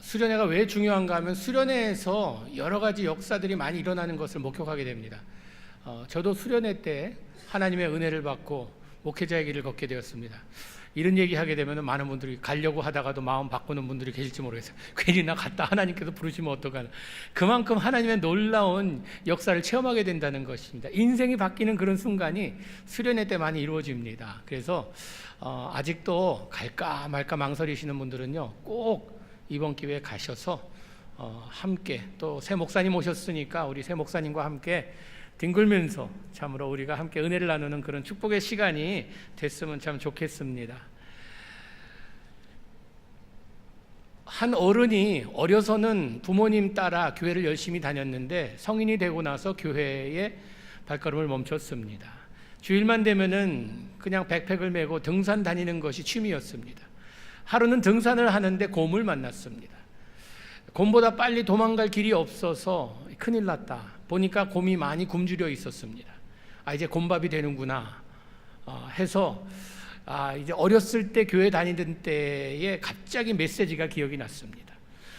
수련회가 왜 중요한가 하면 수련회에서 여러 가지 역사들이 많이 일어나는 것을 목격하게 됩니다. 저도 수련회 때 하나님의 은혜를 받고 목회자의 길을 걷게 되었습니다. 이런 얘기하게 되면 많은 분들이 가려고 하다가도 마음 바꾸는 분들이 계실지 모르겠어요. 괜히 나 갔다 하나님께서 부르시면 어떡하나. 그만큼 하나님의 놀라운 역사를 체험하게 된다는 것입니다. 인생이 바뀌는 그런 순간이 수련회 때 많이 이루어집니다. 그래서 아직도 갈까 말까 망설이시는 분들은요, 꼭 이번 기회에 가셔서 함께, 또 새 목사님 오셨으니까 우리 새 목사님과 함께 뒹굴면서 참으로 우리가 함께 은혜를 나누는 그런 축복의 시간이 됐으면 참 좋겠습니다. 한 어른이 어려서는 부모님 따라 교회를 열심히 다녔는데 성인이 되고 나서 교회에 발걸음을 멈췄습니다. 주일만 되면은 그냥 백팩을 메고 등산 다니는 것이 취미였습니다. 하루는 등산을 하는데 곰을 만났습니다. 곰보다 빨리 도망갈 길이 없어서 큰일 났다. 보니까 곰이 많이 굶주려 있었습니다. 이제 곰밥이 되는구나 해서 이제 어렸을 때 교회 다니던 때에 갑자기 메시지가 기억이 났습니다.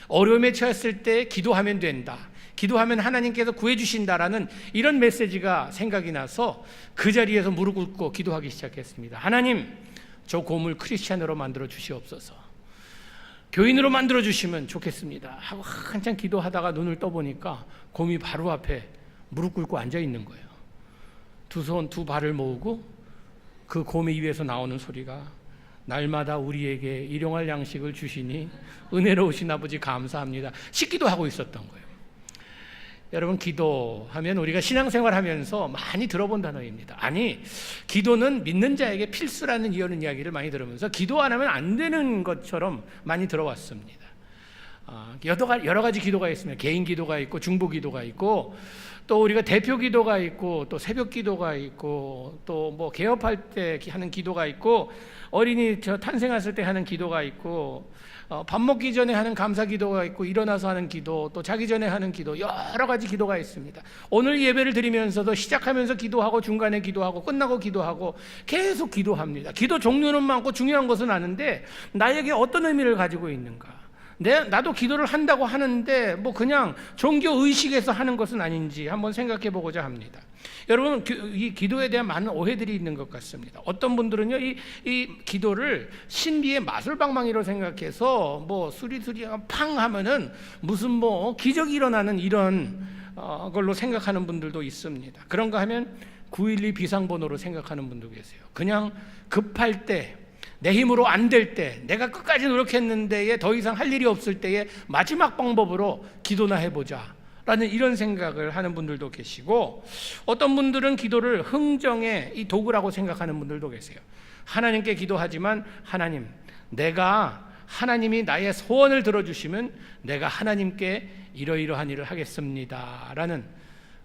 어려움에 처했을 때 기도하면 된다, 기도하면 하나님께서 구해주신다라는 이런 메시지가 생각이 나서 그 자리에서 무릎 꿇고 기도하기 시작했습니다. 하나님, 저 곰을 크리스찬으로 만들어 주시옵소서, 교인으로 만들어 주시면 좋겠습니다 하고 한참 기도하다가 눈을 떠보니까 곰이 바로 앞에 무릎 꿇고 앉아 있는 거예요. 두 손 두 발을 모으고 그 곰의 입에서 나오는 소리가, 날마다 우리에게 일용할 양식을 주시니 은혜로우신 아버지 감사합니다. 씻기도 하고 있었던 거예요. 여러분, 기도하면 우리가 신앙생활하면서 많이 들어본 단어입니다. 아니, 기도는 믿는 자에게 필수라는 이런 이야기를 많이 들으면서 기도 안 하면 안 되는 것처럼 많이 들어왔습니다. 여러 가지 기도가 있습니다. 개인 기도가 있고 중보 기도가 있고, 또 우리가 대표 기도가 있고, 또 새벽 기도가 있고, 또 뭐 개업할 때 하는 기도가 있고, 어린이 탄생했을 때 하는 기도가 있고, 밥 먹기 전에 하는 감사 기도가 있고, 일어나서 하는 기도, 또 자기 전에 하는 기도, 여러 가지 기도가 있습니다. 오늘 예배를 드리면서도 시작하면서 기도하고 중간에 기도하고 끝나고 기도하고 계속 기도합니다. 기도 종류는 많고 중요한 것은 아는데 나에게 어떤 의미를 가지고 있는가? 나도 기도를 한다고 하는데 뭐 그냥 종교 의식에서 하는 것은 아닌지 한번 생각해 보고자 합니다. 여러분, 이 기도에 대한 많은 오해들이 있는 것 같습니다. 어떤 분들은요, 이 기도를 신비의 마술방망이로 생각해서 뭐 수리수리 팡 하면은 무슨 뭐 기적이 일어나는 이런 걸로 생각하는 분들도 있습니다. 그런가 하면 912 비상번호로 생각하는 분도 계세요. 그냥 급할 때, 내 힘으로 안 될 때, 내가 끝까지 노력했는데 더 이상 할 일이 없을 때의 마지막 방법으로 기도나 해보자 라는 이런 생각을 하는 분들도 계시고, 어떤 분들은 기도를 흥정의 이 도구라고 생각하는 분들도 계세요. 하나님께 기도하지만 하나님, 하나님이 나의 소원을 들어주시면 내가 하나님께 이러이러한 일을 하겠습니다 라는,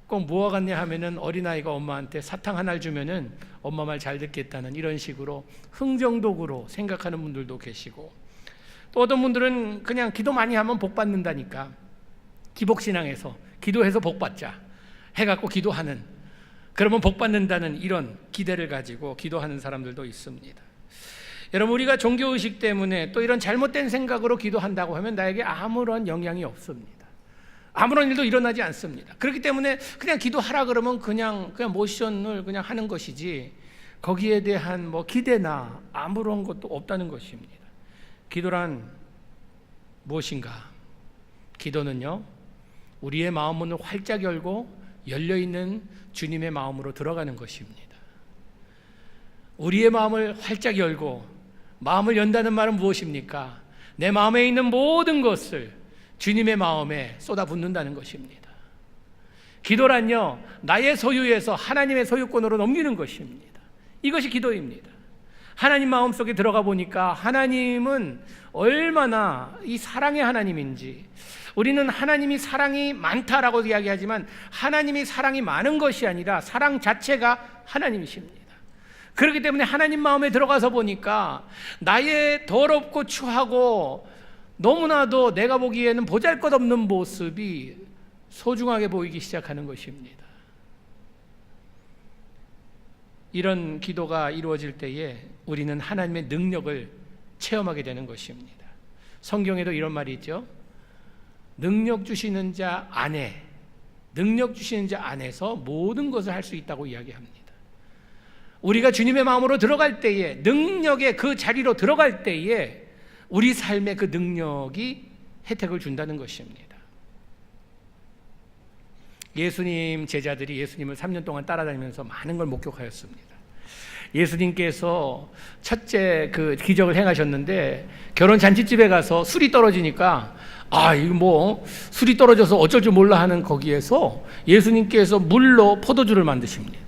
꼭 뭐와 같냐 하면은 어린아이가 엄마한테 사탕 하나를 주면은 엄마 말 잘 듣겠다는 이런 식으로 흥정도구로 생각하는 분들도 계시고, 또 어떤 분들은 그냥 기도 많이 하면 복 받는다니까 기복신앙에서 기도해서 복 받자 해갖고 기도하는, 그러면 복 받는다는 이런 기대를 가지고 기도하는 사람들도 있습니다. 여러분, 우리가 종교의식 때문에 또 이런 잘못된 생각으로 기도한다고 하면 나에게 아무런 영향이 없습니다. 아무런 일도 일어나지 않습니다. 그렇기 때문에 그냥 기도하라 그러면 그냥 모션을 그냥 하는 것이지 거기에 대한 뭐 기대나 아무런 것도 없다는 것입니다. 기도란 무엇인가? 기도는요, 우리의 마음문을 활짝 열고 열려있는 주님의 마음으로 들어가는 것입니다. 우리의 마음을 활짝 열고, 마음을 연다는 말은 무엇입니까? 내 마음에 있는 모든 것을 주님의 마음에 쏟아붓는다는 것입니다. 기도란요, 나의 소유에서 하나님의 소유권으로 넘기는 것입니다. 이것이 기도입니다. 하나님 마음속에 들어가 보니까 하나님은 얼마나 이 사랑의 하나님인지, 우리는 하나님이 사랑이 많다라고 이야기하지만 하나님이 사랑이 많은 것이 아니라 사랑 자체가 하나님이십니다. 그렇기 때문에 하나님 마음에 들어가서 보니까 나의 더럽고 추하고 너무나도 내가 보기에는 보잘것없는 모습이 소중하게 보이기 시작하는 것입니다. 이런 기도가 이루어질 때에 우리는 하나님의 능력을 체험하게 되는 것입니다. 성경에도 이런 말이 있죠. 능력 주시는 자 안에, 능력 주시는 자 안에서 모든 것을 할 수 있다고 이야기합니다. 우리가 주님의 마음으로 들어갈 때에, 능력의 그 자리로 들어갈 때에 우리 삶의 그 능력이 혜택을 준다는 것입니다. 예수님 제자들이 예수님을 3년 동안 따라다니면서 많은 걸 목격하였습니다. 예수님께서 첫째 그 기적을 행하셨는데, 결혼 잔치집에 가서 술이 떨어지니까 이거 뭐 술이 떨어져서 어쩔 줄 몰라 하는 거기에서 예수님께서 물로 포도주를 만드십니다.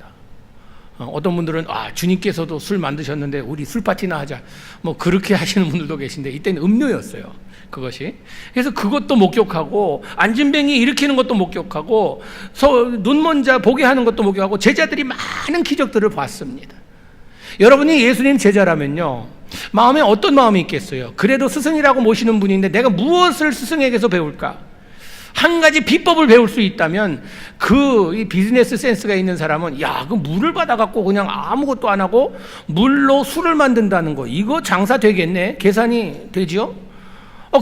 어떤 분들은 주님께서도 술 만드셨는데 우리 술 파티나 하자, 뭐 그렇게 하시는 분들도 계신데, 이때는 음료였어요, 그것이. 그래서 그것도 목격하고, 안진뱅이 일으키는 것도 목격하고, 눈먼 자 보게 하는 것도 목격하고, 제자들이 많은 기적들을 봤습니다. 여러분이 예수님 제자라면요, 마음에 어떤 마음이 있겠어요? 그래도 스승이라고 모시는 분인데 내가 무엇을 스승에게서 배울까? 한 가지 비법을 배울 수 있다면, 이 비즈니스 센스가 있는 사람은 그 물을 받아갖고 그냥 아무것도 안 하고 물로 술을 만든다는 거, 이거 장사 되겠네, 계산이 되지요?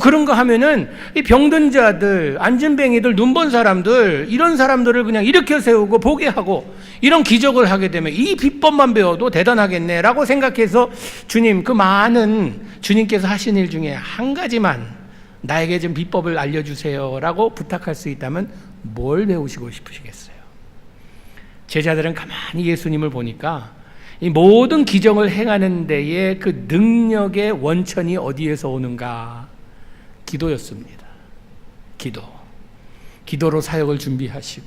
그런 거 하면은 이 병든 자들, 안진뱅이들, 눈본 사람들, 이런 사람들을 그냥 일으켜 세우고 보게 하고 이런 기적을 하게 되면 이 비법만 배워도 대단하겠네 라고 생각해서 주님, 그 많은 주님께서 하신 일 중에 한 가지만 나에게 좀 비법을 알려주세요 라고 부탁할 수 있다면 뭘 배우시고 싶으시겠어요? 제자들은 가만히 예수님을 보니까 이 모든 기적을 행하는 데에 그 능력의 원천이 어디에서 오는가? 기도였습니다. 기도로 사역을 준비하시고,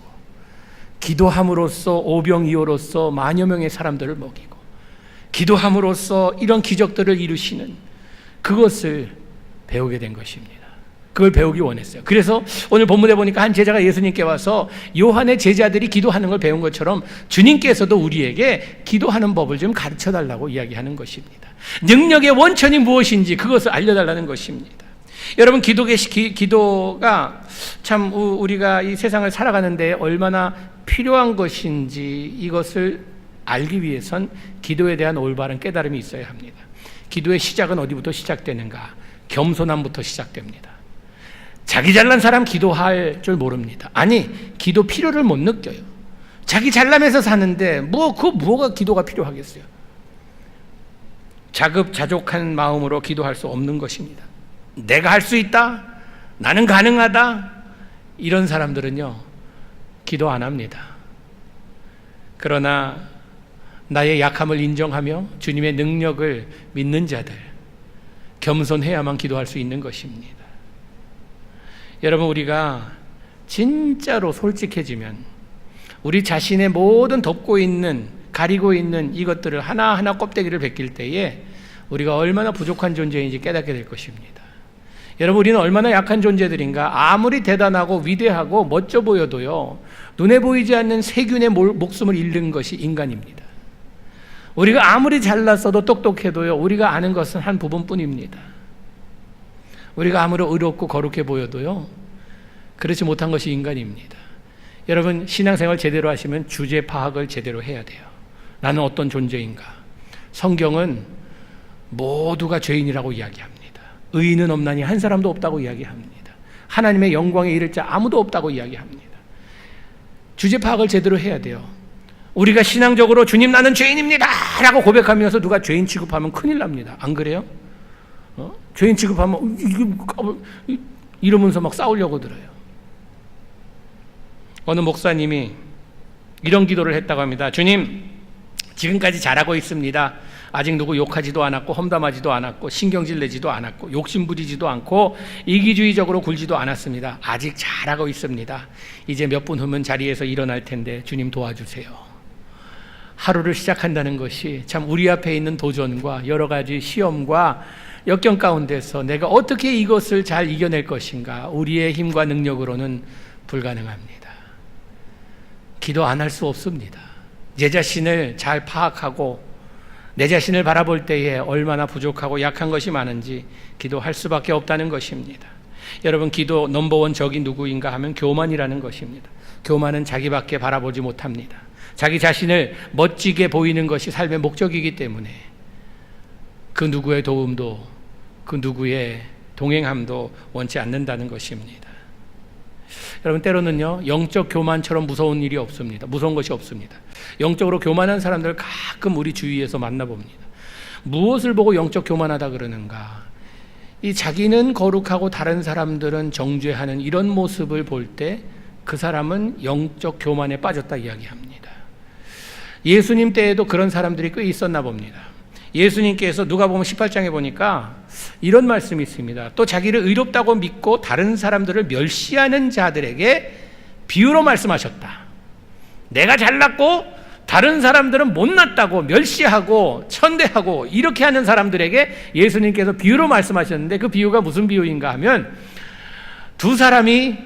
기도함으로써 오병이어로서 만여 명의 사람들을 먹이고, 기도함으로써 이런 기적들을 이루시는 그것을 배우게 된 것입니다. 그걸 배우기 원했어요. 그래서 오늘 본문에 보니까 한 제자가 예수님께 와서 요한의 제자들이 기도하는 걸 배운 것처럼 주님께서도 우리에게 기도하는 법을 좀 가르쳐 달라고 이야기하는 것입니다. 능력의 원천이 무엇인지 그것을 알려달라는 것입니다. 여러분, 기도가 참 우리가 이 세상을 살아가는데 얼마나 필요한 것인지 이것을 알기 위해선 기도에 대한 올바른 깨달음이 있어야 합니다. 기도의 시작은 어디부터 시작되는가? 겸손함부터 시작됩니다. 자기 잘난 사람 기도할 줄 모릅니다. 기도 필요를 못 느껴요. 자기 잘나면서 사는데 뭐가 기도가 필요하겠어요? 자급자족한 마음으로 기도할 수 없는 것입니다. 내가 할 수 있다, 나는 가능하다, 이런 사람들은요 기도 안 합니다. 그러나 나의 약함을 인정하며 주님의 능력을 믿는 자들, 겸손해야만 기도할 수 있는 것입니다. 여러분, 우리가 진짜로 솔직해지면 우리 자신의 모든 덮고 있는, 가리고 있는 이것들을 하나하나 껍데기를 벗길 때에 우리가 얼마나 부족한 존재인지 깨닫게 될 것입니다. 여러분, 우리는 얼마나 약한 존재들인가? 아무리 대단하고 위대하고 멋져 보여도요, 눈에 보이지 않는 세균의 목숨을 잃는 것이 인간입니다. 우리가 아무리 잘났어도 똑똑해도요, 우리가 아는 것은 한 부분뿐입니다. 우리가 아무리 의롭고 거룩해 보여도요, 그렇지 못한 것이 인간입니다. 여러분, 신앙생활 제대로 하시면 주제 파악을 제대로 해야 돼요. 나는 어떤 존재인가? 성경은 모두가 죄인이라고 이야기합니다. 의인은 없나니 한 사람도 없다고 이야기합니다. 하나님의 영광에 이를 자 아무도 없다고 이야기합니다. 주제 파악을 제대로 해야 돼요. 우리가 신앙적으로 주님 나는 죄인입니다 라고 고백하면서 누가 죄인 취급하면 큰일 납니다. 안 그래요? 죄인 취급하면 이러면서 막 싸우려고 들어요. 어느 목사님이 이런 기도를 했다고 합니다. 주님, 지금까지 잘하고 있습니다. 아직 누구 욕하지도 않았고 험담하지도 않았고 신경질 내지도 않았고 욕심부리지도 않고 이기주의적으로 굴지도 않았습니다. 아직 잘하고 있습니다. 이제 몇 분 후면 자리에서 일어날 텐데 주님 도와주세요. 하루를 시작한다는 것이 참 우리 앞에 있는 도전과 여러 가지 시험과 역경 가운데서 내가 어떻게 이것을 잘 이겨낼 것인가, 우리의 힘과 능력으로는 불가능합니다. 기도 안 할 수 없습니다. 내 자신을 잘 파악하고 내 자신을 바라볼 때에 얼마나 부족하고 약한 것이 많은지 기도할 수밖에 없다는 것입니다. 여러분, 기도 넘버원 적이 누구인가 하면 교만이라는 것입니다. 교만은 자기밖에 바라보지 못합니다. 자기 자신을 멋지게 보이는 것이 삶의 목적이기 때문에 그 누구의 도움도, 그 누구의 동행함도 원치 않는다는 것입니다. 여러분, 때로는요, 영적 교만처럼 무서운 일이 없습니다. 무서운 것이 없습니다. 영적으로 교만한 사람들을 가끔 우리 주위에서 만나봅니다. 무엇을 보고 영적 교만하다 그러는가? 이 자기는 거룩하고 다른 사람들은 정죄하는 이런 모습을 볼 때 그 사람은 영적 교만에 빠졌다 이야기합니다. 예수님 때에도 그런 사람들이 꽤 있었나 봅니다. 예수님께서 누가복음 18장에 보니까 이런 말씀이 있습니다. 또 자기를 의롭다고 믿고 다른 사람들을 멸시하는 자들에게 비유로 말씀하셨다. 내가 잘났고 다른 사람들은 못났다고 멸시하고 천대하고 이렇게 하는 사람들에게 예수님께서 비유로 말씀하셨는데, 그 비유가 무슨 비유인가 하면, 두 사람이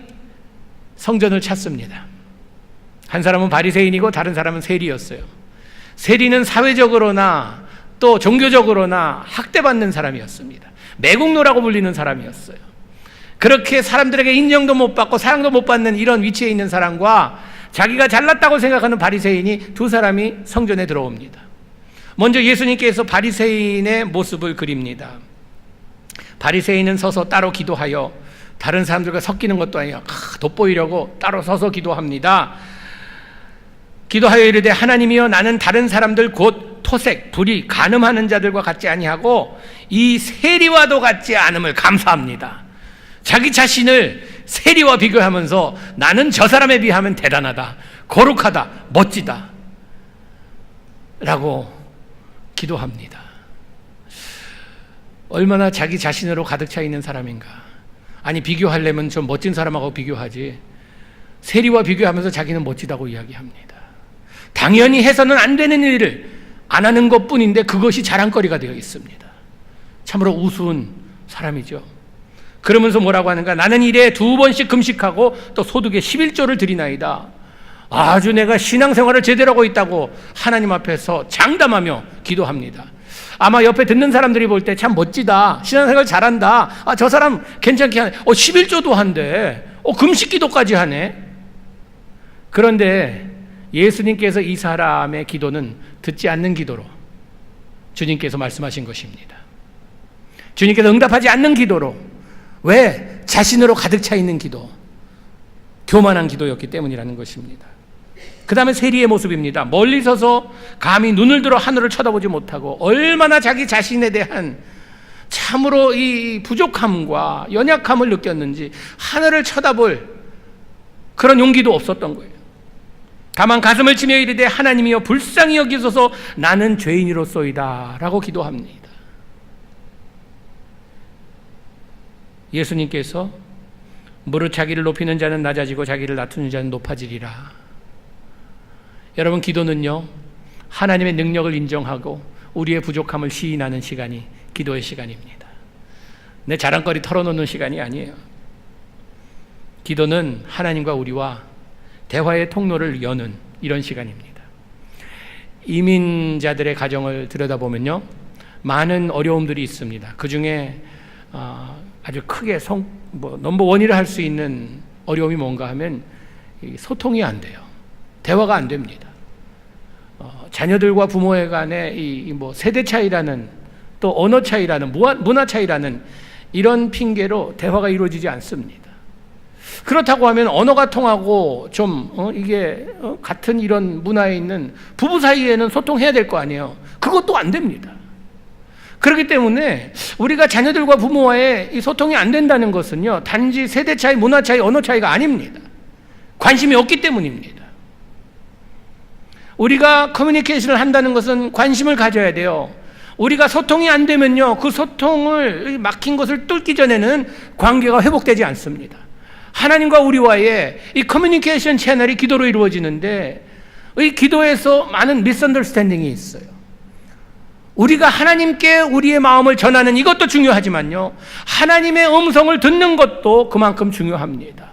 성전을 찾습니다. 한 사람은 바리새인이고 다른 사람은 세리였어요. 세리는 사회적으로나 또 종교적으로나 학대받는 사람이었습니다. 매국노라고 불리는 사람이었어요. 그렇게 사람들에게 인정도 못 받고 사랑도 못 받는 이런 위치에 있는 사람과 자기가 잘났다고 생각하는 바리새인이, 두 사람이 성전에 들어옵니다. 먼저 예수님께서 바리새인의 모습을 그립니다. 바리새인은 서서 따로 기도하여 다른 사람들과 섞이는 것도 아니라 돋보이려고 따로 서서 기도합니다. 기도하여 이르되 하나님이여, 나는 다른 사람들 곧 토색, 불의, 간음하는 자들과 같지 아니하고 이 세리와도 같지 않음을 감사합니다. 자기 자신을 세리와 비교하면서 나는 저 사람에 비하면 대단하다, 거룩하다, 멋지다 라고 기도합니다. 얼마나 자기 자신으로 가득 차 있는 사람인가. 아니, 비교하려면 좀 멋진 사람하고 비교하지, 세리와 비교하면서 자기는 멋지다고 이야기합니다. 당연히 해서는 안 되는 일을 안 하는 것뿐인데 그것이 자랑거리가 되어 있습니다. 참으로 우스운 사람이죠. 그러면서 뭐라고 하는가? 나는 일에 2번씩 금식하고 또 소득의 11조를 드리나이다. 아주 내가 신앙생활을 제대로 하고 있다고 하나님 앞에서 장담하며 기도합니다. 아마 옆에 듣는 사람들이 볼 때 참 멋지다, 신앙생활 잘한다, 저 사람 괜찮게 하네, 11조도 한대, 금식기도까지 하네. 그런데 예수님께서 이 사람의 기도는 듣지 않는 기도로 주님께서 말씀하신 것입니다. 주님께서 응답하지 않는 기도로. 왜? 자신으로 가득 차 있는 기도, 교만한 기도였기 때문이라는 것입니다. 그 다음에 세리의 모습입니다. 멀리 서서 감히 눈을 들어 하늘을 쳐다보지 못하고 얼마나 자기 자신에 대한 참으로 이 부족함과 연약함을 느꼈는지 하늘을 쳐다볼 그런 용기도 없었던 거예요. 다만 가슴을 치며 이르되 하나님이여, 불쌍히 여기소서, 나는 죄인이로소이다 라고 기도합니다. 예수님께서 무릇 자기를 높이는 자는 낮아지고 자기를 낮추는 자는 높아지리라. 여러분, 기도는요, 하나님의 능력을 인정하고 우리의 부족함을 시인하는 시간이 기도의 시간입니다. 내 자랑거리 털어놓는 시간이 아니에요. 기도는 하나님과 우리와 대화의 통로를 여는 이런 시간입니다. 이민자들의 가정을 들여다보면요, 많은 어려움들이 있습니다. 그 중에 아주 크게 넘버 1이라 할 수 있는 어려움이 뭔가 하면 소통이 안 돼요. 대화가 안 됩니다. 자녀들과 부모의 간의 세대 차이라는, 또 언어 차이라는, 문화 차이라는 이런 핑계로 대화가 이루어지지 않습니다. 그렇다고 하면 언어가 통하고 같은 이런 문화에 있는 부부 사이에는 소통해야 될 거 아니에요. 그것도 안 됩니다. 그렇기 때문에 우리가 자녀들과 부모와의 이 소통이 안 된다는 것은요, 단지 세대 차이, 문화 차이, 언어 차이가 아닙니다. 관심이 없기 때문입니다. 우리가 커뮤니케이션을 한다는 것은 관심을 가져야 돼요. 우리가 소통이 안 되면요, 그 소통을 막힌 것을 뚫기 전에는 관계가 회복되지 않습니다. 하나님과 우리와의 이 커뮤니케이션 채널이 기도로 이루어지는데, 이 기도에서 많은 미스언더스탠딩이 있어요. 우리가 하나님께 우리의 마음을 전하는 이것도 중요하지만요, 하나님의 음성을 듣는 것도 그만큼 중요합니다.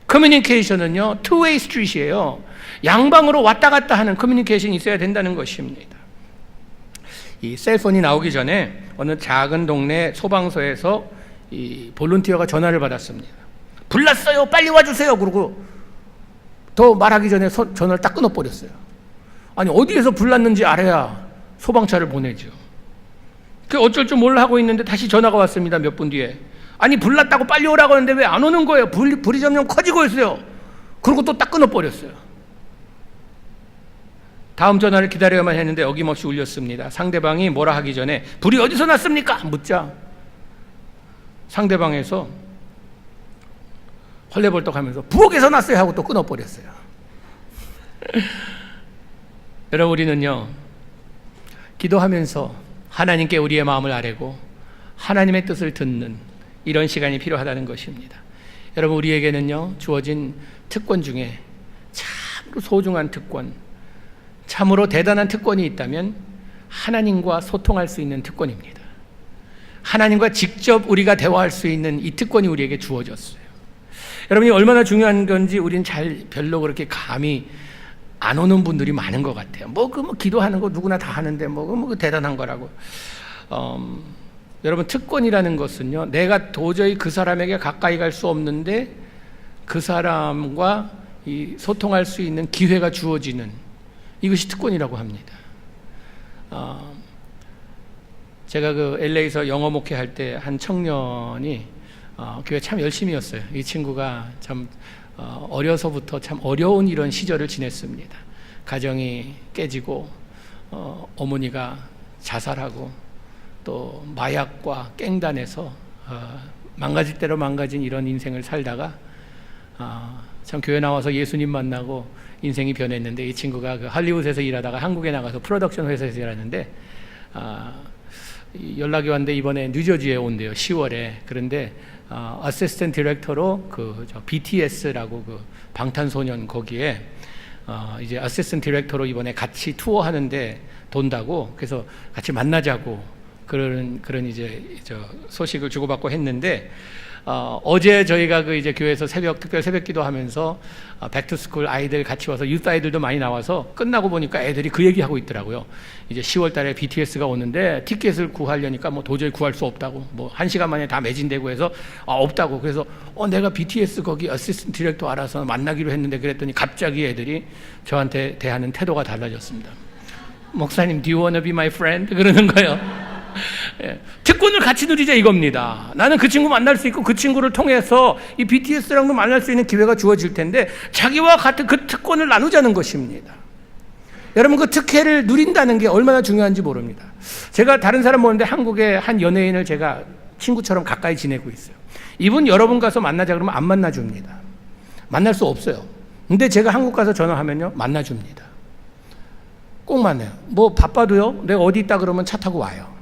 커뮤니케이션은요, two-way street이에요. 양방으로 왔다 갔다 하는 커뮤니케이션이 있어야 된다는 것입니다. 이 셀폰이 나오기 전에 어느 작은 동네 소방서에서 이 볼런티어가 전화를 받았습니다. 불났어요, 빨리 와주세요. 그러고 더 말하기 전에 전화를 딱 끊어버렸어요. 아니, 어디에서 불났는지 알아야 소방차를 보내죠. 그 어쩔 줄 몰라 하고 있는데 다시 전화가 왔습니다. 몇 분 뒤에. 아니 불났다고 빨리 오라고 하는데 왜 안 오는 거예요? 불이 점점 커지고 있어요. 그리고 또 딱 끊어버렸어요. 다음 전화를 기다려야만 했는데 어김없이 울렸습니다. 상대방이 뭐라 하기 전에 불이 어디서 났습니까? 묻자 상대방에서 헐레벌떡하면서 부엌에서 났어요 하고 또 끊어버렸어요. 여러분, 우리는요 기도하면서 하나님께 우리의 마음을 아뢰고 하나님의 뜻을 듣는 이런 시간이 필요하다는 것입니다. 여러분, 우리에게는요 주어진 특권 중에 참으로 소중한 특권, 참으로 대단한 특권이 있다면 하나님과 소통할 수 있는 특권입니다. 하나님과 직접 우리가 대화할 수 있는 이 특권이 우리에게 주어졌어요. 여러분이 얼마나 중요한 건지 우리는 별로 그렇게 감이 안 오는 분들이 많은 것 같아요. 뭐 기도하는 거 누구나 다 하는데 그 대단한 거라고. 여러분, 특권이라는 것은요, 내가 도저히 그 사람에게 가까이 갈 수 없는데 그 사람과 소통할 수 있는 기회가 주어지는 이것이 특권이라고 합니다. 제가 그 LA에서 영어 목회할 때 한 청년이 교회 참 열심히였어요. 이 친구가 참 어려서부터 참 어려운 이런 시절을 지냈습니다. 가정이 깨지고 어머니가 자살하고 또 마약과 깽단에서 망가질 대로 망가진 이런 인생을 살다가 참 교회 나와서 예수님 만나고 인생이 변했는데, 이 친구가 그 할리우드에서 일하다가 한국에 나가서 프로덕션 회사에서 일하는데 연락이 왔는데 이번에 뉴저지에 온대요. 10월에. 그런데 어시스턴트 디렉터로 BTS라고 그 방탄소년 거기에 이제 어시스턴트 디렉터로 이번에 같이 투어하는데 돈다고, 그래서 같이 만나자고 그런 이제 소식을 주고받고 했는데, 어제 저희가 이제 교회에서 특별 새벽 기도하면서 백투스쿨 아이들 같이 와서 유스 아이들도 많이 나와서 끝나고 보니까 애들이 그 얘기하고 있더라고요. 이제 10월 달에 BTS가 오는데 티켓을 구하려니까 도저히 구할 수 없다고, 1시간 만에 다 매진되고 해서 없다고. 그래서 내가 BTS 거기 어시스턴트 디렉터 알아서 만나기로 했는데, 그랬더니 갑자기 애들이 저한테 대하는 태도가 달라졌습니다. 목사님, do you want to be my friend? 그러는 거예요. 예, 특권을 같이 누리자 이겁니다. 나는 그 친구 만날 수 있고 그 친구를 통해서 이 BTS랑도 만날 수 있는 기회가 주어질 텐데 자기와 같은 그 특권을 나누자는 것입니다. 여러분, 그 특혜를 누린다는 게 얼마나 중요한지 모릅니다. 제가 다른 사람 보는데 한국의 한 연예인을 제가 친구처럼 가까이 지내고 있어요. 이분 여러분 가서 만나자 그러면 안 만나줍니다. 만날 수 없어요. 근데 제가 한국 가서 전화하면요 만나줍니다. 꼭 만나요. 바빠도요 내가 어디 있다 그러면 차 타고 와요.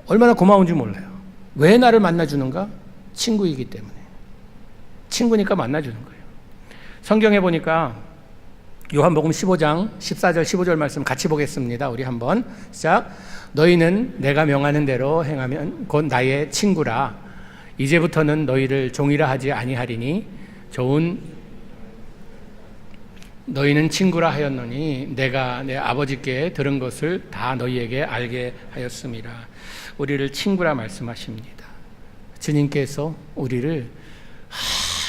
얼마나 고마운지 몰라요. 왜 나를 만나주는가? 친구이기 때문에. 친구니까 만나주는 거예요. 성경에 보니까 요한복음 15장 14절 15절 말씀 같이 보겠습니다. 우리 한번 시작. 너희는 내가 명하는 대로 행하면 곧 나의 친구라. 이제부터는 너희를 종이라 하지 아니하리니 너희는 친구라 하였노니 내가 내 아버지께 들은 것을 다 너희에게 알게 하였음이라. 우리를 친구라 말씀하십니다. 주님께서 우리를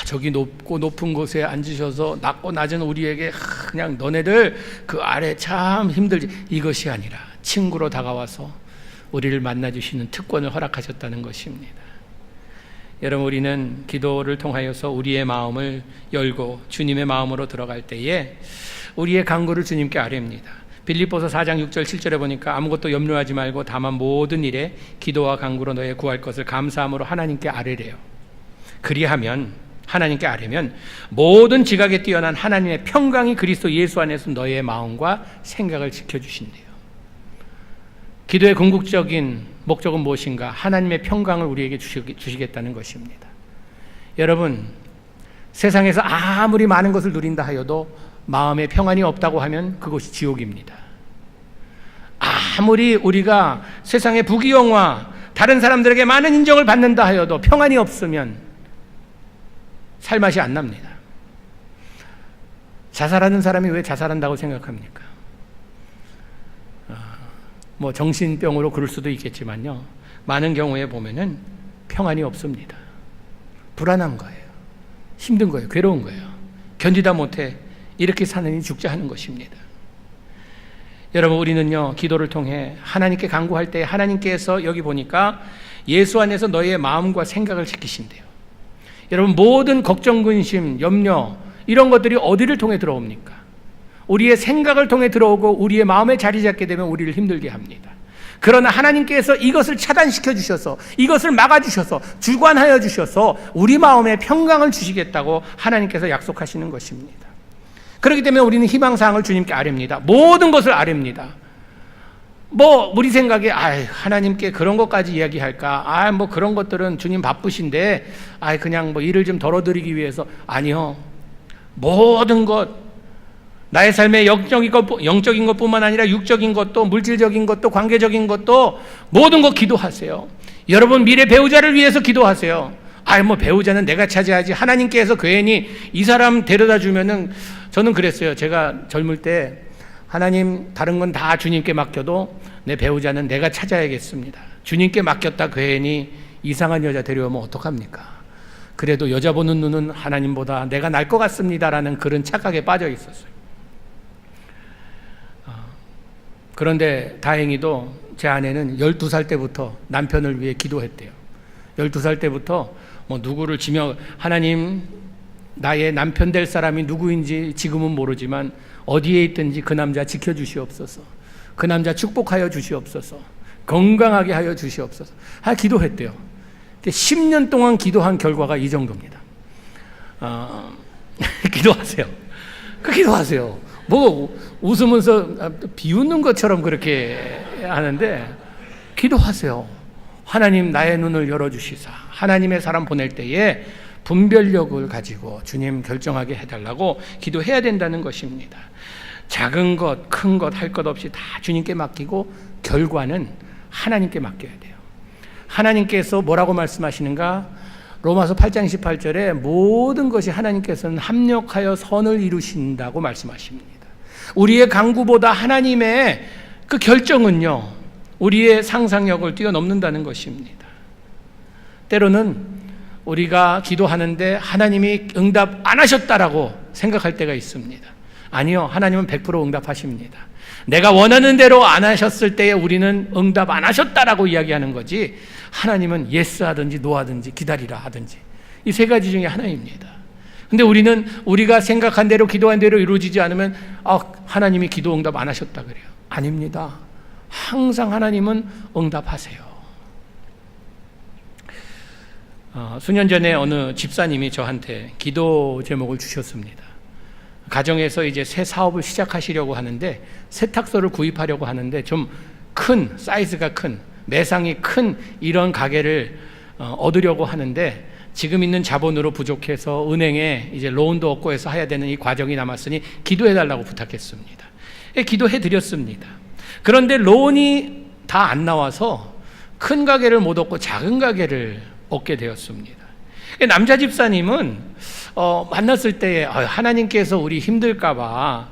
저기 높은 곳에 앉으셔서 낮고 낮은 우리에게 그냥 너네들 그 아래 참 힘들지, 이것이 아니라 친구로 다가와서 우리를 만나주시는 특권을 허락하셨다는 것입니다. 여러분, 우리는 기도를 통하여서 우리의 마음을 열고 주님의 마음으로 들어갈 때에 우리의 간구를 주님께 아뢰입니다. 빌립보서 4장 6절 7절에 보니까 아무것도 염려하지 말고 다만 모든 일에 기도와 간구로 너의 구할 것을 감사함으로 하나님께 아뢰래요. 그리하면 하나님께 아뢰면 모든 지각에 뛰어난 하나님의 평강이 그리스도 예수 안에서 너의 마음과 생각을 지켜주신대요. 기도의 궁극적인 목적은 무엇인가? 하나님의 평강을 우리에게 주시겠다는 것입니다. 여러분, 세상에서 아무리 많은 것을 누린다 하여도 마음에 평안이 없다고 하면 그것이 지옥입니다. 아무리 우리가 세상의 부귀영화, 다른 사람들에게 많은 인정을 받는다 하여도 평안이 없으면 살맛이 안 납니다. 자살하는 사람이 왜 자살한다고 생각합니까? 정신병으로 그럴 수도 있겠지만요, 많은 경우에 보면은 평안이 없습니다. 불안한 거예요. 힘든 거예요. 괴로운 거예요. 견디다 못해 이렇게 사느니 죽자 하는 것입니다. 여러분, 우리는요, 기도를 통해 하나님께 간구할 때 하나님께서 여기 보니까 예수 안에서 너희의 마음과 생각을 지키신대요. 여러분, 모든 걱정, 근심, 염려 이런 것들이 어디를 통해 들어옵니까? 우리의 생각을 통해 들어오고 우리의 마음에 자리 잡게 되면 우리를 힘들게 합니다. 그러나 하나님께서 이것을 차단시켜 주셔서, 이것을 막아 주셔서, 주관하여 주셔서 우리 마음에 평강을 주시겠다고 하나님께서 약속하시는 것입니다. 그렇기 때문에 우리는 희망사항을 주님께 아뢰입니다. 모든 것을 아뢰입니다. 우리 생각에 하나님께 그런 것까지 이야기할까? 그런 것들은 주님 바쁘신데 그냥 일을 좀 덜어드리기 위해서. 아니요, 모든 것, 나의 삶의 영적인 것뿐만 아니라 육적인 것도, 물질적인 것도, 관계적인 것도 모든 것 기도하세요. 여러분 미래 배우자를 위해서 기도하세요. 배우자는 내가 차지하지. 하나님께서 괜히 이 사람 데려다 주면은, 저는 그랬어요. 제가 젊을 때 하나님, 다른 건 다 주님께 맡겨도 내 배우자는 내가 찾아야겠습니다. 주님께 맡겼다 괜히 이상한 여자 데려오면 어떡합니까? 그래도 여자 보는 눈은 하나님보다 내가 날 것 같습니다라는 그런 착각에 빠져 있었어요. 그런데 다행히도 제 아내는 12살 때부터 남편을 위해 기도했대요. 12살 때부터 누구를 하나님, 나의 남편 될 사람이 누구인지 지금은 모르지만 어디에 있든지 그 남자 지켜주시옵소서, 그 남자 축복하여 주시옵소서, 건강하게 하여 주시옵소서 기도했대요. 10년 동안 기도한 결과가 이 정도입니다. 기도하세요. 기도하세요. 웃으면서 비웃는 것처럼 그렇게 하는데, 기도하세요. 하나님, 나의 눈을 열어주시사 하나님의 사람 보낼 때에 분별력을 가지고 주님 결정하게 해달라고 기도해야 된다는 것입니다. 작은 것, 큰 것 할 것 없이 다 주님께 맡기고 결과는 하나님께 맡겨야 돼요. 하나님께서 뭐라고 말씀하시는가? 로마서 8장 18절에 모든 것이 하나님께서는 합력하여 선을 이루신다고 말씀하십니다. 우리의 간구보다 하나님의 그 결정은요, 우리의 상상력을 뛰어넘는다는 것입니다. 때로는 우리가 기도하는데 하나님이 응답 안 하셨다라고 생각할 때가 있습니다. 아니요, 하나님은 100% 응답하십니다. 내가 원하는 대로 안 하셨을 때에 우리는 응답 안 하셨다라고 이야기하는 거지, 하나님은 예스 하든지 노 하든지 기다리라 하든지 이 세 가지 중에 하나입니다. 근데 우리는 우리가 생각한 대로, 기도한 대로 이루어지지 않으면 하나님이 기도 응답 안 하셨다 그래요. 아닙니다. 항상 하나님은 응답하세요. 수년 전에 어느 집사님이 저한테 기도 제목을 주셨습니다. 가정에서 이제 새 사업을 시작하시려고 하는데, 세탁소를 구입하려고 하는데 좀 큰, 사이즈가 큰, 매상이 큰 이런 가게를 얻으려고 하는데, 지금 있는 자본으로 부족해서 은행에 이제 로운도 얻고 해서 해야 되는 이 과정이 남았으니 기도해달라고 부탁했습니다. 기도해 드렸습니다. 그런데 로운이 다 안 나와서 큰 가게를 못 얻고 작은 가게를 얻게 되었습니다. 남자 집사님은 만났을 때 하나님께서 우리 힘들까봐,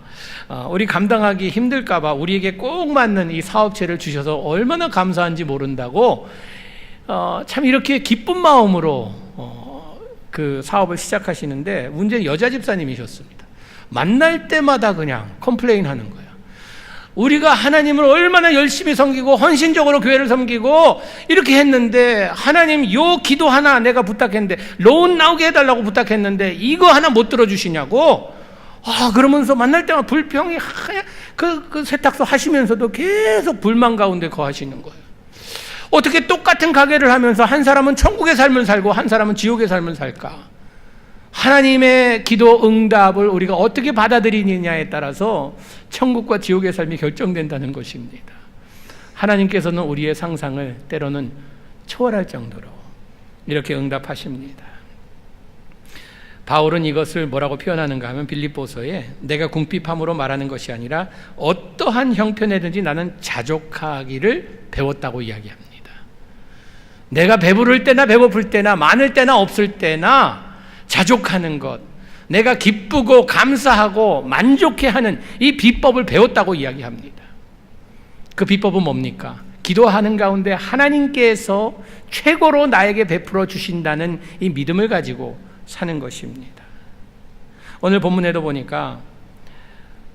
우리 감당하기 힘들까봐 우리에게 꼭 맞는 이 사업체를 주셔서 얼마나 감사한지 모른다고 참 이렇게 기쁜 마음으로 그 사업을 시작하시는데, 문제는 여자 집사님이셨습니다. 만날 때마다 그냥 컴플레인 하는 거예요. 우리가 하나님을 얼마나 열심히 섬기고 헌신적으로 교회를 섬기고 이렇게 했는데, 하나님 요 기도 하나 내가 부탁했는데, 로운 나오게 해달라고 부탁했는데 이거 하나 못 들어주시냐고. 그러면서 만날 때마다 불평이, 그 세탁소 하시면서도 계속 불만 가운데 거하시는 거예요. 어떻게 똑같은 가게를 하면서 한 사람은 천국의 삶을 살고 한 사람은 지옥의 삶을 살까? 하나님의 기도 응답을 우리가 어떻게 받아들이느냐에 따라서 천국과 지옥의 삶이 결정된다는 것입니다. 하나님께서는 우리의 상상을 때로는 초월할 정도로 이렇게 응답하십니다. 바울은 이것을 뭐라고 표현하는가 하면, 빌립보서에 내가 궁핍함으로 말하는 것이 아니라 어떠한 형편에든지 나는 자족하기를 배웠다고 이야기합니다. 내가 배부를 때나 배고플 때나 많을 때나 없을 때나 자족하는 것, 내가 기쁘고 감사하고 만족해하는 이 비법을 배웠다고 이야기합니다. 그 비법은 뭡니까? 기도하는 가운데 하나님께서 최고로 나에게 베풀어 주신다는 이 믿음을 가지고 사는 것입니다. 오늘 본문에도 보니까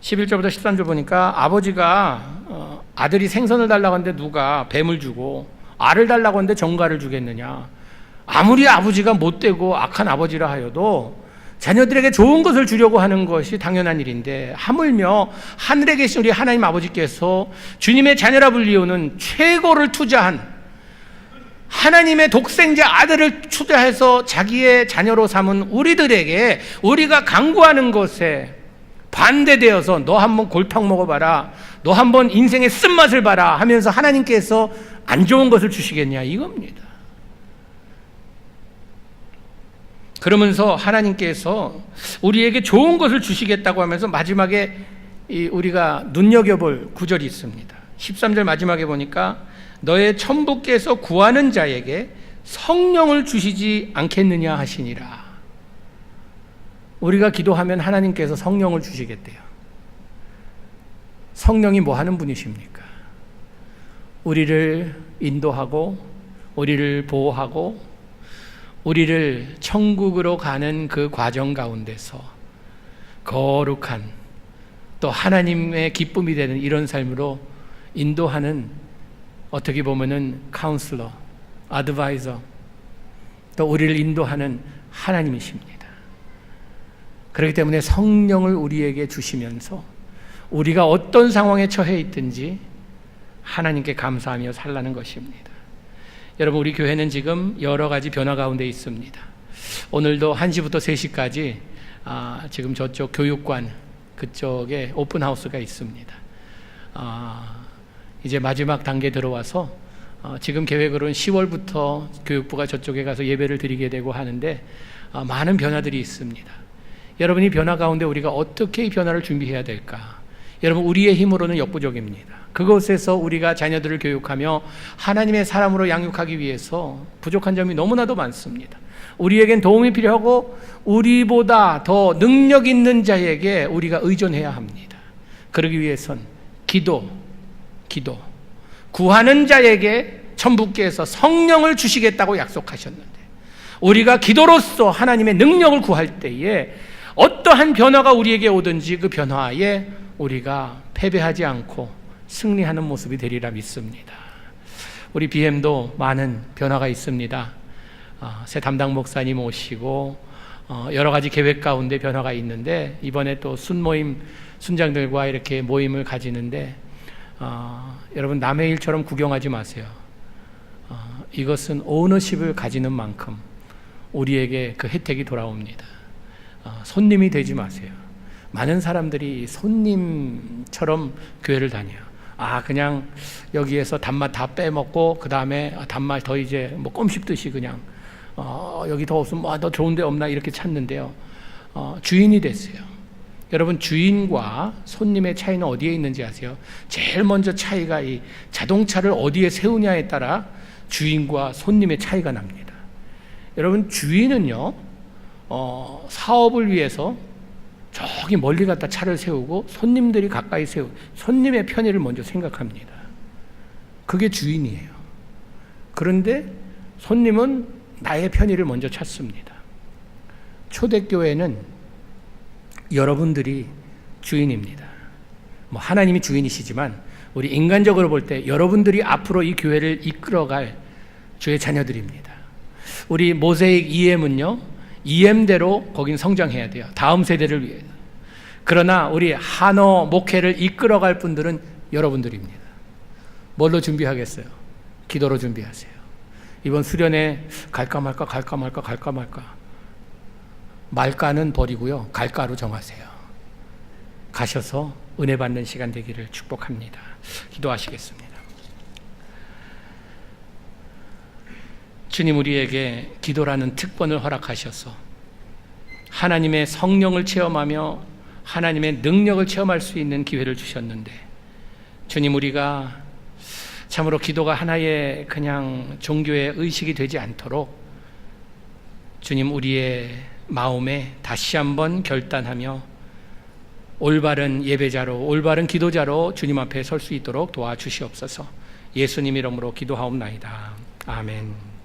11절부터 13절 보니까 아버지가 아들이 생선을 달라고 하는데 누가 뱀을 주고 알을 달라고 하는데 정갈을 주겠느냐. 아무리 아버지가 못되고 악한 아버지라 하여도 자녀들에게 좋은 것을 주려고 하는 것이 당연한 일인데, 하물며 하늘에 계신 우리 하나님 아버지께서 주님의 자녀라 불리우는 최고를 투자한 하나님의 독생자 아들을 투자해서 자기의 자녀로 삼은 우리들에게 우리가 강구하는 것에 반대되어서 너 한번 골탕 먹어봐라, 너 한번 인생의 쓴맛을 봐라 하면서 하나님께서 안 좋은 것을 주시겠냐, 이겁니다. 그러면서 하나님께서 우리에게 좋은 것을 주시겠다고 하면서 마지막에 우리가 눈여겨볼 구절이 있습니다. 13절 마지막에 보니까 너의 천부께서 구하는 자에게 성령을 주시지 않겠느냐 하시니라. 우리가 기도하면 하나님께서 성령을 주시겠대요. 성령이 뭐 하는 분이십니까? 우리를 인도하고 우리를 보호하고 우리를 천국으로 가는 그 과정 가운데서 거룩한, 또 하나님의 기쁨이 되는 이런 삶으로 인도하는, 어떻게 보면은 카운슬러, 아드바이저, 또 우리를 인도하는 하나님이십니다. 그렇기 때문에 성령을 우리에게 주시면서 우리가 어떤 상황에 처해 있든지 하나님께 감사하며 살라는 것입니다. 여러분, 우리 교회는 지금 여러 가지 변화 가운데 있습니다. 오늘도 1시부터 3시까지 지금 저쪽 교육관 그쪽에 오픈하우스가 있습니다. 이제 마지막 단계 들어와서 지금 계획으로는 10월부터 교육부가 저쪽에 가서 예배를 드리게 되고 하는데 많은 변화들이 있습니다. 여러분이 변화 가운데 우리가 어떻게 이 변화를 준비해야 될까? 여러분, 우리의 힘으로는 역부족입니다. 그곳에서 우리가 자녀들을 교육하며 하나님의 사람으로 양육하기 위해서 부족한 점이 너무나도 많습니다. 우리에겐 도움이 필요하고 우리보다 더 능력 있는 자에게 우리가 의존해야 합니다. 그러기 위해선 기도, 구하는 자에게 천부께서 성령을 주시겠다고 약속하셨는데, 우리가 기도로서 하나님의 능력을 구할 때에 어떠한 변화가 우리에게 오든지 그 변화에 우리가 패배하지 않고 승리하는 모습이 되리라 믿습니다. 우리 BM도 많은 변화가 있습니다. 새 담당 목사님 오시고 여러 가지 계획 가운데 변화가 있는데, 이번에 또 순모임, 순장들과 이렇게 모임을 가지는데 여러분, 남의 일처럼 구경하지 마세요. 이것은 오너십을 가지는 만큼 우리에게 그 혜택이 돌아옵니다. 손님이 되지 마세요. 많은 사람들이 손님처럼 교회를 다녀요. 그냥 여기에서 단맛 다 빼먹고 그 다음에 단맛 더 이제 뭐 껌 씹듯이 그냥 여기 더 없으면 더 좋은 데 없나 이렇게 찾는데요. 주인이 됐어요. 여러분, 주인과 손님의 차이는 어디에 있는지 아세요? 제일 먼저 차이가 이 자동차를 어디에 세우냐에 따라 주인과 손님의 차이가 납니다. 여러분, 주인은요 사업을 위해서 저기 멀리 갖다 차를 세우고 손님들이 가까이 세우고 손님의 편의를 먼저 생각합니다. 그게 주인이에요. 그런데 손님은 나의 편의를 먼저 찾습니다. 초대교회는 여러분들이 주인입니다. 뭐 하나님이 주인이시지만 우리 인간적으로 볼 때 여러분들이 앞으로 이 교회를 이끌어갈 주의 자녀들입니다. 우리 모세익 EM은요, EM대로 거긴 성장해야 돼요. 다음 세대를 위해서. 그러나 우리 한어 목회를 이끌어갈 분들은 여러분들입니다. 뭘로 준비하겠어요? 기도로 준비하세요. 이번 수련회 갈까 말까. 말까는 버리고요, 갈까로 정하세요. 가셔서 은혜 받는 시간 되기를 축복합니다. 기도하시겠습니다. 주님, 우리에게 기도라는 특권을 허락하셔서 하나님의 성령을 체험하며 하나님의 능력을 체험할 수 있는 기회를 주셨는데, 주님, 우리가 참으로 기도가 하나의 그냥 종교의 의식이 되지 않도록 주님, 우리의 마음에 다시 한번 결단하며 올바른 예배자로, 올바른 기도자로 주님 앞에 설 수 있도록 도와주시옵소서. 예수님 이름으로 기도하옵나이다. 아멘.